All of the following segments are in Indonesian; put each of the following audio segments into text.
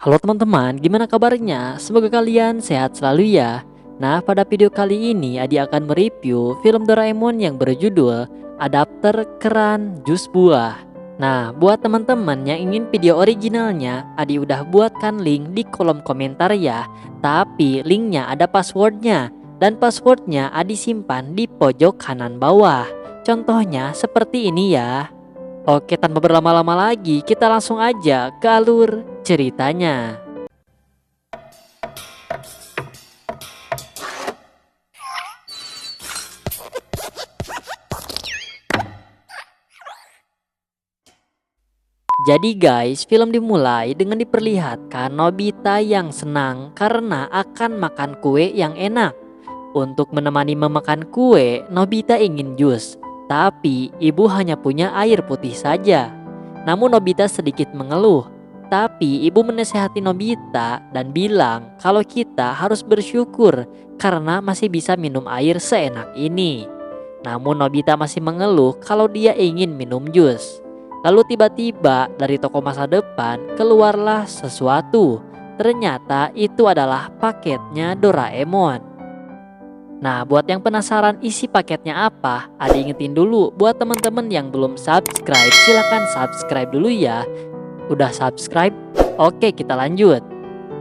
Halo teman-teman, gimana kabarnya? Semoga kalian sehat selalu ya. Nah, pada video kali ini Adi akan mereview film Doraemon yang berjudul Adapter Keran Jus Buah. Nah, buat teman-teman yang ingin video originalnya, Adi udah buatkan link di kolom komentar ya. Tapi linknya ada passwordnya, dan passwordnya Adi simpan di pojok kanan bawah. Contohnya seperti ini ya. Oke, tanpa berlama-lama lagi, kita langsung aja ke alur ceritanya. Jadi guys, film dimulai dengan diperlihatkan Nobita yang senang karena akan makan kue yang enak. Untuk menemani memakan kue, Nobita ingin jus, tapi ibu hanya punya air putih saja. Namun Nobita sedikit mengeluh, tapi ibu menasehati Nobita dan bilang kalau kita harus bersyukur karena masih bisa minum air seenak ini. Namun Nobita masih mengeluh kalau dia ingin minum jus. Lalu tiba-tiba dari toko masa depan keluarlah sesuatu. Ternyata itu adalah paketnya Doraemon. Nah, buat yang penasaran isi paketnya apa, Adi ingetin dulu buat teman-teman yang belum subscribe, silahkan subscribe dulu ya. Udah subscribe? Oke, kita lanjut.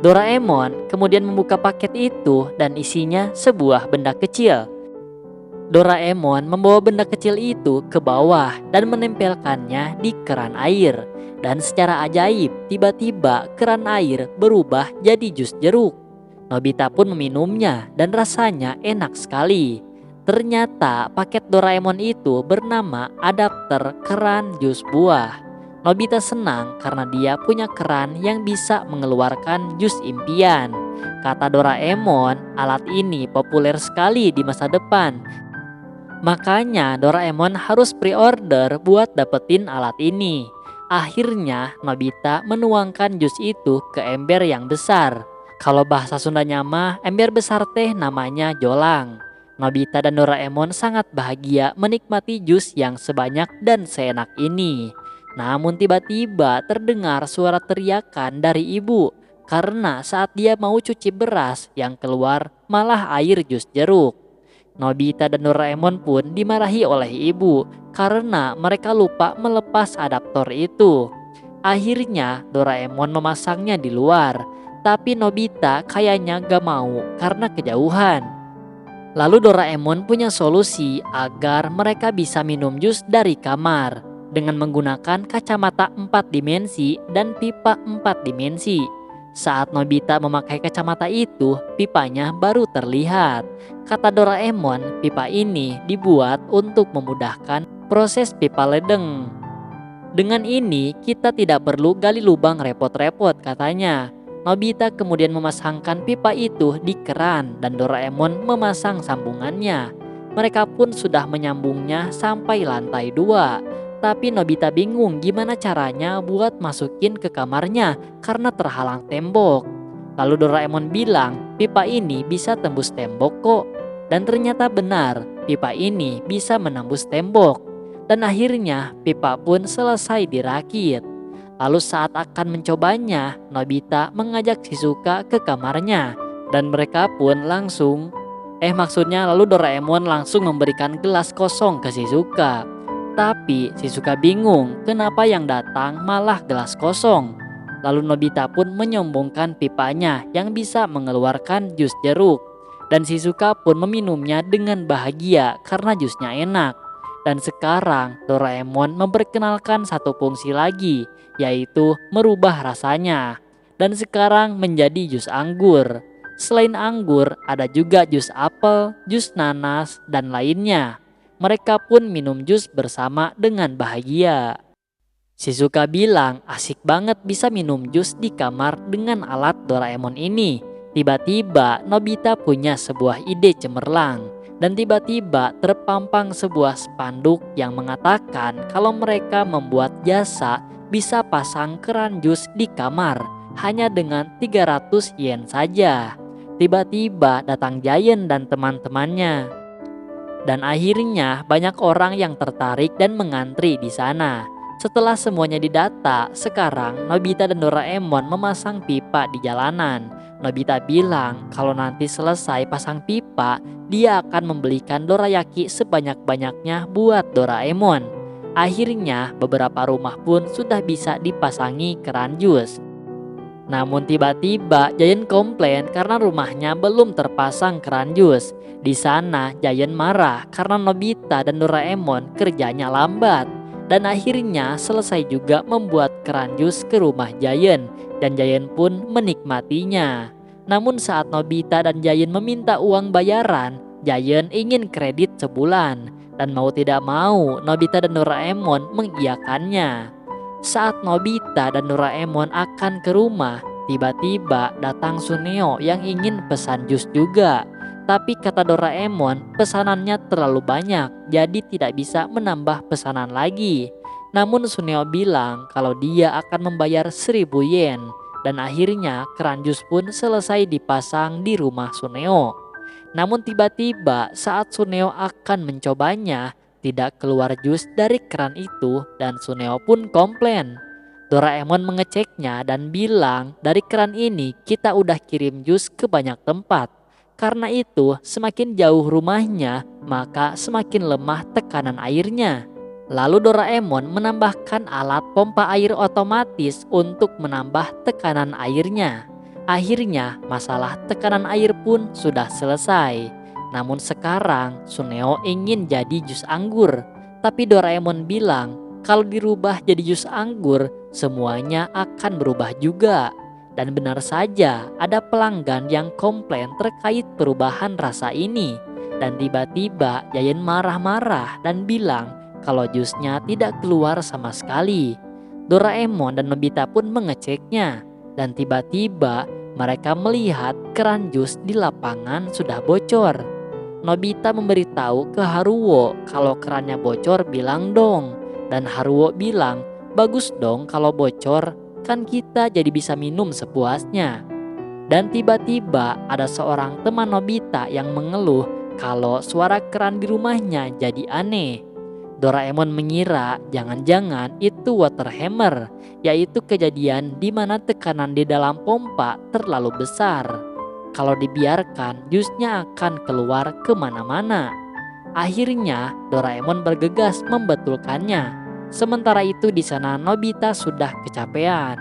Doraemon kemudian membuka paket itu dan isinya sebuah benda kecil. Doraemon membawa benda kecil itu ke bawah dan menempelkannya di keran air. Dan secara ajaib, tiba-tiba keran air berubah jadi jus jeruk. Nobita pun meminumnya dan rasanya enak sekali. Ternyata paket Doraemon itu bernama adapter keran jus buah. Nobita senang karena dia punya keran yang bisa mengeluarkan jus impian. Kata Doraemon, alat ini populer sekali di masa depan. Makanya Doraemon harus pre-order buat dapetin alat ini. Akhirnya Nobita menuangkan jus itu ke ember yang besar. Kalau bahasa Sundanya mah ember besar teh namanya jolang. Nobita dan Doraemon sangat bahagia menikmati jus yang sebanyak dan seenak ini. Namun tiba-tiba terdengar suara teriakan dari ibu. Karena saat dia mau cuci beras yang keluar malah air jus jeruk. Nobita dan Doraemon pun dimarahi oleh ibu karena mereka lupa melepas adaptor itu. Akhirnya Doraemon memasangnya di luar, tapi Nobita kayaknya gak mau karena kejauhan. Lalu Doraemon punya solusi agar mereka bisa minum jus dari kamar dengan menggunakan kacamata 4 dimensi dan pipa 4 dimensi. Saat Nobita memakai kacamata itu, pipanya baru terlihat. Kata Doraemon, pipa ini dibuat untuk memudahkan proses pipa ledeng. Dengan ini, kita tidak perlu gali lubang repot-repot, katanya. Nobita kemudian memasangkan pipa itu di keran dan Doraemon memasang sambungannya. Mereka pun sudah menyambungnya sampai lantai 2. Tapi Nobita bingung gimana caranya buat masukin ke kamarnya karena terhalang tembok. Lalu Doraemon bilang pipa ini bisa tembus tembok kok. Dan ternyata benar, pipa ini bisa menembus tembok. Dan akhirnya pipa pun selesai dirakit. Lalu saat akan mencobanya, Nobita mengajak Shizuka ke kamarnya. Dan mereka pun lalu Doraemon langsung memberikan gelas kosong ke Shizuka. Tapi Shizuka bingung kenapa yang datang malah gelas kosong. Lalu Nobita pun menyombongkan pipanya yang bisa mengeluarkan jus jeruk. Dan Shizuka pun meminumnya dengan bahagia karena jusnya enak. Dan sekarang Doraemon memperkenalkan satu fungsi lagi, yaitu merubah rasanya. Dan sekarang menjadi jus anggur. Selain anggur, ada juga jus apel, jus nanas, dan lainnya. Mereka pun minum jus bersama dengan bahagia. Shizuka bilang asik banget bisa minum jus di kamar dengan alat Doraemon ini. Tiba-tiba Nobita punya sebuah ide cemerlang. Dan tiba-tiba terpampang sebuah spanduk yang mengatakan kalau mereka membuat jasa bisa pasang keran jus di kamar hanya dengan 300 yen saja. Tiba-tiba datang Giant dan teman-temannya. Dan akhirnya banyak orang yang tertarik dan mengantri di sana. Setelah semuanya didata, sekarang Nobita dan Doraemon memasang pipa di jalanan. Nobita bilang kalau nanti selesai pasang pipa, dia akan membelikan dorayaki sebanyak-banyaknya buat Doraemon. Akhirnya beberapa rumah pun sudah bisa dipasangi keran jus. Namun tiba-tiba Giant komplain karena rumahnya belum terpasang keran jus. Di sana Giant marah karena Nobita dan Doraemon kerjanya lambat. Dan akhirnya selesai juga membuat keran jus ke rumah Giant dan Giant pun menikmatinya. Namun saat Nobita dan Giant meminta uang bayaran, Giant ingin kredit sebulan. Dan mau tidak mau Nobita dan Doraemon mengiyakannya. Saat Nobita dan Doraemon akan ke rumah, tiba-tiba datang Suneo yang ingin pesan jus juga. Tapi kata Doraemon, pesanannya terlalu banyak, jadi tidak bisa menambah pesanan lagi. Namun Suneo bilang kalau dia akan membayar 1.000 yen. Dan akhirnya keran jus pun selesai dipasang di rumah Suneo. Namun tiba-tiba saat Suneo akan mencobanya, tidak keluar jus dari keran itu dan Suneo pun komplain. Doraemon mengeceknya dan bilang dari keran ini kita udah kirim jus ke banyak tempat. Karena itu semakin jauh rumahnya maka semakin lemah tekanan airnya. Lalu Doraemon menambahkan alat pompa air otomatis untuk menambah tekanan airnya. Akhirnya masalah tekanan air pun sudah selesai. Namun sekarang Suneo ingin jadi jus anggur. Tapi Doraemon bilang kalau dirubah jadi jus anggur semuanya akan berubah juga. Dan benar saja ada pelanggan yang komplain terkait perubahan rasa ini. Dan tiba-tiba Giant marah-marah dan bilang kalau jusnya tidak keluar sama sekali. Doraemon dan Nobita pun mengeceknya. Dan tiba-tiba mereka melihat keran jus di lapangan sudah bocor. Nobita memberitahu ke Haruo kalau kerannya bocor bilang dong. Dan Haruo bilang bagus dong kalau bocor, kan kita jadi bisa minum sepuasnya. Dan tiba-tiba ada seorang teman Nobita yang mengeluh kalau suara keran di rumahnya jadi aneh. Doraemon mengira jangan-jangan itu water hammer, yaitu kejadian di mana tekanan di dalam pompa terlalu besar. Kalau dibiarkan, jusnya akan keluar kemana-mana. Akhirnya Doraemon bergegas membetulkannya. Sementara itu di sana Nobita sudah kecapean.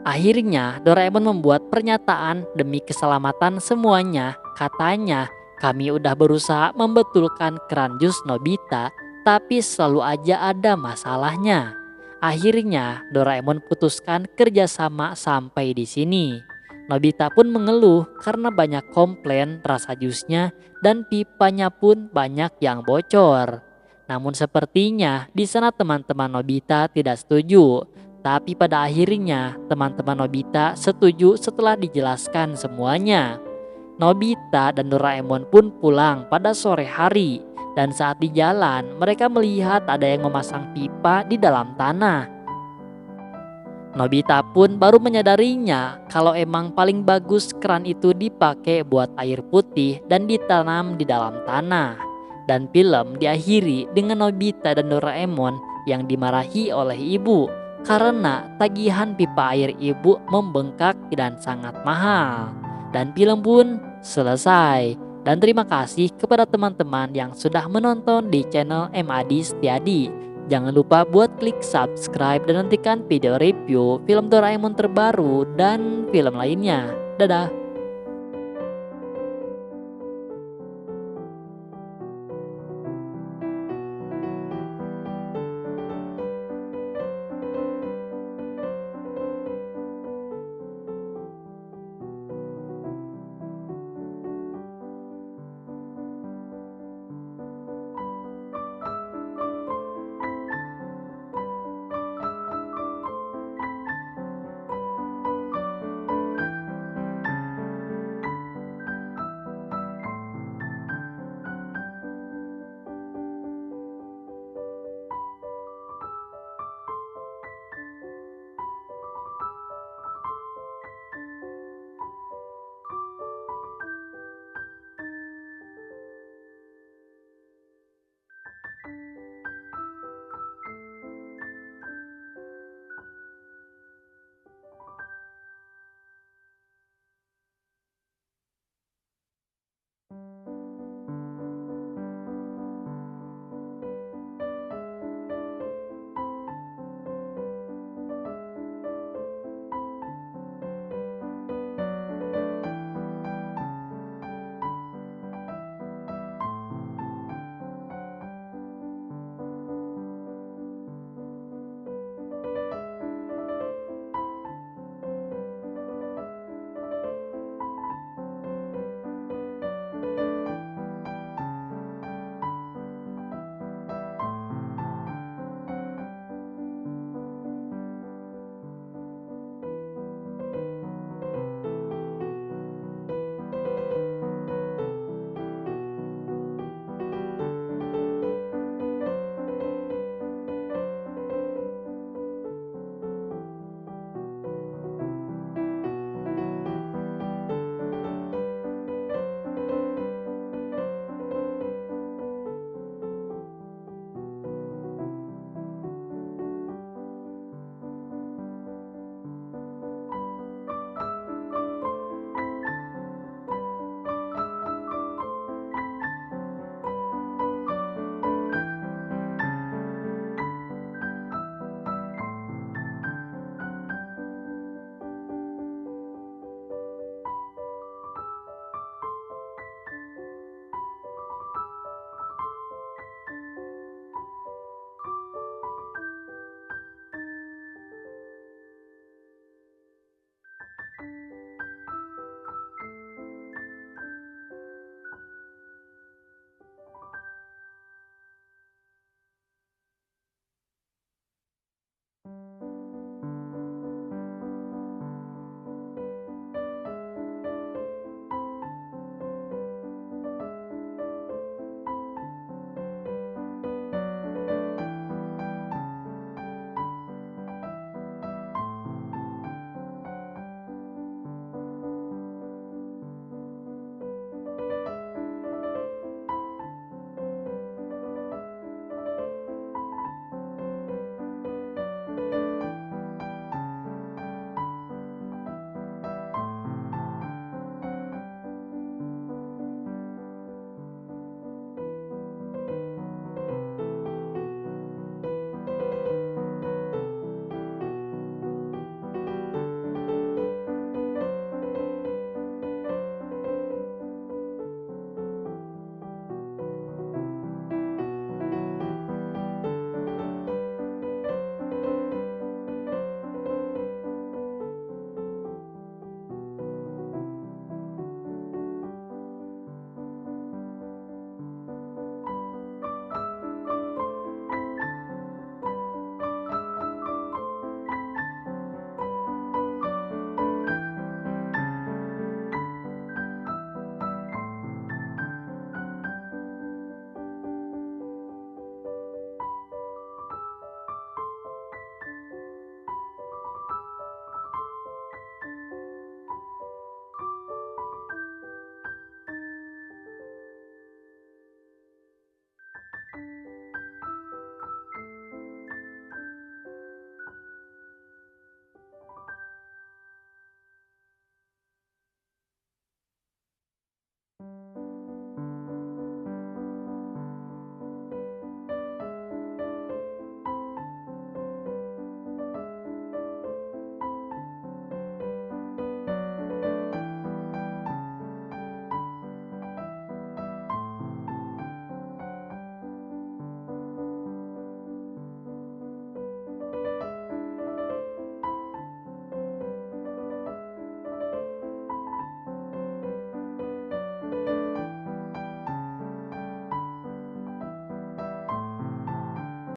Akhirnya Doraemon membuat pernyataan demi keselamatan semuanya. Katanya, kami udah berusaha membetulkan keran jus Nobita, tapi selalu aja ada masalahnya. Akhirnya Doraemon putuskan kerjasama sampai di sini. Nobita pun mengeluh karena banyak komplain rasa jusnya dan pipanya pun banyak yang bocor. Namun sepertinya di sana teman-teman Nobita tidak setuju. Tapi pada akhirnya teman-teman Nobita setuju setelah dijelaskan semuanya. Nobita dan Doraemon pun pulang pada sore hari. Dan saat di jalan mereka melihat ada yang memasang pipa di dalam tanah. Nobita pun baru menyadarinya kalau emang paling bagus keran itu dipakai buat air putih dan ditanam di dalam tanah. Dan film diakhiri dengan Nobita dan Doraemon yang dimarahi oleh ibu karena tagihan pipa air ibu membengkak dan sangat mahal. Dan film pun selesai. Dan terima kasih kepada teman-teman yang sudah menonton di channel MAD Setiadi. Jangan lupa buat klik subscribe dan nantikan video review film Doraemon terbaru dan film lainnya. Dadah!